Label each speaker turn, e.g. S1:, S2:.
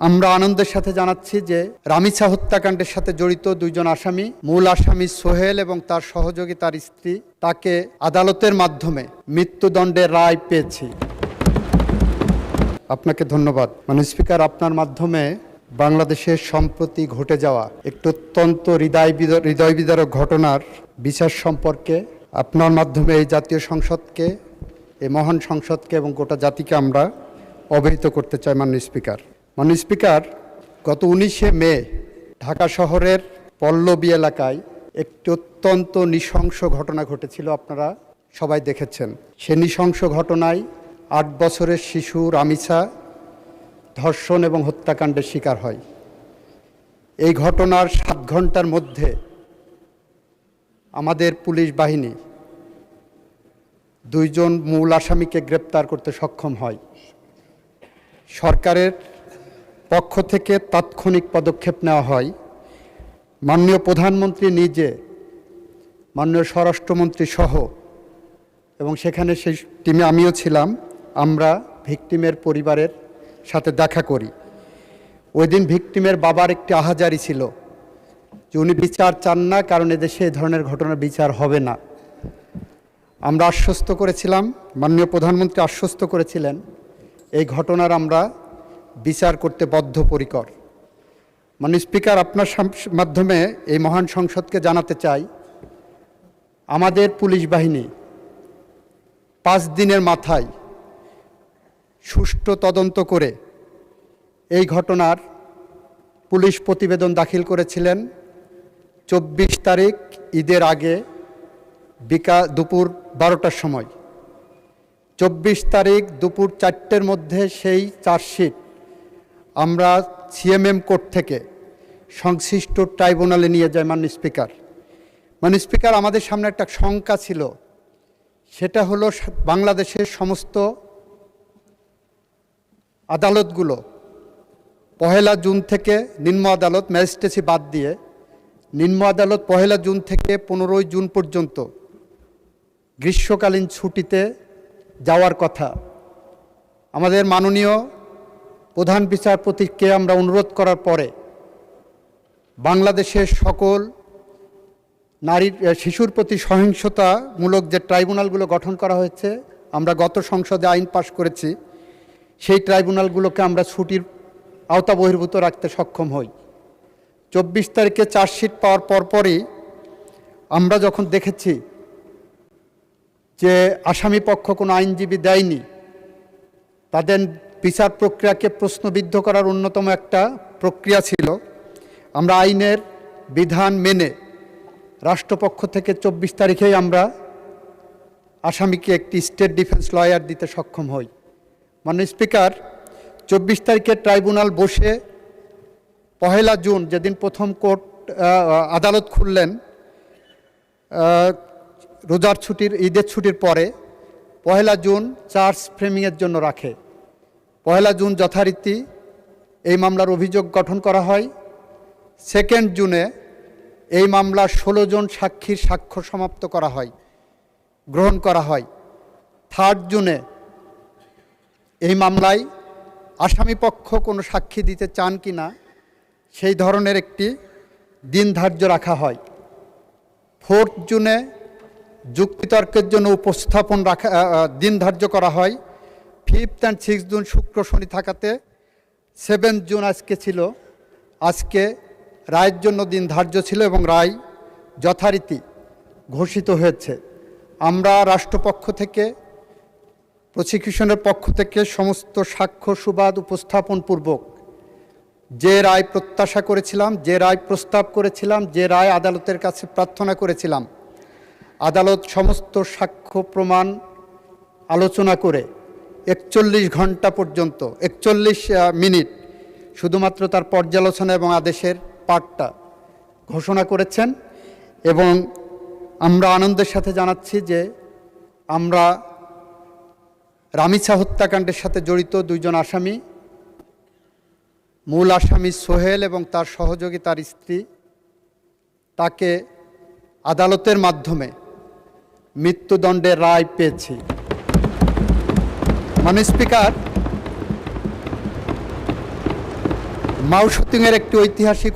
S1: আমরা আনন্দের সাথে জানাচ্ছি যে রামিছা হত্যাকাণ্ডের সাথে জড়িত দুইজন আসামি, মূল আসামি সোহেল এবং তার সহযোগী তার স্ত্রী, তাকে আদালতের মাধ্যমে মৃত্যুদণ্ডের রায় পেয়েছি। আপনাকে ধন্যবাদ। মাননীয় স্পিকার, আপনার মাধ্যমে বাংলাদেশের সম্প্রতি ঘটে যাওয়া একটি অত্যন্ত হৃদয় বিদারক ঘটনার বিচার সম্পর্কে আপনার মাধ্যমে এই জাতীয় সংসদকে, এই মহান সংসদকে এবং গোটা জাতিকে আমরা অবহিত করতে চাই। মাননীয় স্পিকার, গত 19শে মে ঢাকা শহরের পল্লবী এলাকায় একটি অত্যন্ত নৃশংস ঘটনা ঘটেছিল। আপনারা সবাই দেখেছেন। সে নৃশংস ঘটনায় 8 বছরের শিশু রামিছা ধর্ষণ এবং হত্যাকাণ্ডের শিকার হয়। এই ঘটনার 7 ঘন্টার মধ্যে আমাদের পুলিশ বাহিনী 2 জন মূল আসামিকে গ্রেপ্তার করতে সক্ষম হয়। সরকারের পক্ষ থেকে তাৎক্ষণিক পদক্ষেপ নেওয়া হয়। মাননীয় প্রধানমন্ত্রী নিজে, মাননীয় স্বরাষ্ট্রমন্ত্রী সহ, এবং সেখানে সেই টিমে আমিও ছিলাম, আমরা ভিকটিমের পরিবারের সাথে দেখা করি। ওই দিন ভিকটিমের বাবার একটি আহাজারি ছিল যে উনি বিচার চান না, কারণ এদেশে এই ধরনের ঘটনার বিচার হবে না। আমরা আশ্বস্ত করেছিলাম, মাননীয় প্রধানমন্ত্রী আশ্বস্ত করেছিলেন, এই ঘটনার আমরা বিচার করতে বদ্ধপরিকর। মাননীয় স্পিকার, আপনার মাধ্যমে এই মহান সংসদকে জানাতে চাই, আমাদের পুলিশ বাহিনী 5 দিনের মাথায় সুষ্ঠু তদন্ত করে এই ঘটনার পুলিশ প্রতিবেদন দাখিল করেছিলেন 24 তারিখ ঈদের আগে দুপুর 12টার সময়। 24 তারিখ দুপুর 4টের মধ্যে সেই চার্জশিট আমরা সিএমএম কোর্ট থেকে সংশ্লিষ্ট ট্রাইব্যুনালে নিয়ে যাই। মাননীয় স্পিকার, আমাদের সামনে একটা শঙ্কা ছিল, সেটা হলো বাংলাদেশের সমস্ত আদালতগুলো 1 জুন থেকে, নিম্ন আদালত ম্যাজিস্ট্রেসি বাদ দিয়ে, নিম্ন আদালত 1 জুন থেকে 15 জুন পর্যন্ত গ্রীষ্মকালীন ছুটিতে যাওয়ার কথা। আমাদের মাননীয় প্রধান বিচারপতিকে আমরা অনুরোধ করার পরে বাংলাদেশের সকল শিশুর প্রতি সহিংসতামূলক যে ট্রাইব্যুনালগুলো গঠন করা হয়েছে, আমরা গত সংসদে আইন পাশ করেছি, সেই ট্রাইব্যুনালগুলোকে আমরা ছুটির আওতা বহির্ভূত রাখতে সক্ষম হই। 24 তারিখে চার্জশিট পাওয়ার পরপরই আমরা যখন দেখেছি যে আসামি পক্ষ কোনো আইনজীবী দেয়নি, তাদের বিচার প্রক্রিয়াকে প্রশ্নবিদ্ধ করার অন্যতম একটা প্রক্রিয়া ছিল, আমরা আইনের বিধান মেনে রাষ্ট্রপক্ষ থেকে 24 তারিখেই আমরা আসামিকে একটি স্টেট ডিফেন্স লয়ার দিতে সক্ষম হই। মাননীয় স্পিকার, 24 তারিখে ট্রাইব্যুনাল বসে 1 জুন, যেদিন প্রথম কোর্ট আদালত খুললেন রোজার ছুটির, ঈদের ছুটির পরে, 1 জুন চার্জ ফ্রেমিংয়ের জন্য রাখে। 1 জুন যথারীতি এই মামলার অভিযোগ গঠন করা হয়। 2 জুনে এই মামলার 16 জন সাক্ষীর সাক্ষ্য সমাপ্ত করা হয়, গ্রহণ করা হয়। 3 জুনে এই মামলায় আসামিপক্ষ কোনো সাক্ষী দিতে চান কি না সেই ধরনের একটি দিন ধার্য রাখা হয়। 4 জুনে যুক্তিতর্কের জন্য উপস্থাপন দিন ধার্য করা হয়। 5 and 6 জুন শুক্র শনি থাকাতে 7 জুন আজকে ছিল, আজকে রায়ের জন্য দিন ধার্য ছিল এবং রায় যথারীতি ঘোষিত হয়েছে। আমরা রাষ্ট্রপক্ষ থেকে, প্রসিকিউশনের পক্ষ থেকে সমস্ত সাক্ষ্য সুবাদ উপস্থাপন পূর্বক যে রায় প্রত্যাশা করেছিলাম, যে রায় প্রস্তাব করেছিলাম, যে রায় আদালতের কাছে প্রার্থনা করেছিলাম, আদালত সমস্ত সাক্ষ্য প্রমাণ আলোচনা করে 41 ঘন্টা পর্যন্ত, 41 মিনিট শুধুমাত্র তার পর্যালোচনা এবং আদেশের পাঠটা ঘোষণা করেছেন। এবং আমরা আনন্দের সাথে জানাচ্ছি যে আমরা রামিছা হত্যাকাণ্ডের সাথে জড়িত 2 জন আসামি, মূল আসামি সোহেল এবং তার সহযোগী তার স্ত্রী, তাকে আদালতের মাধ্যমে মৃত্যুদণ্ডের রায় পেয়েছি। মাননীয় স্পিকার, মাউসুতিংয়ের একটি ঐতিহাসিক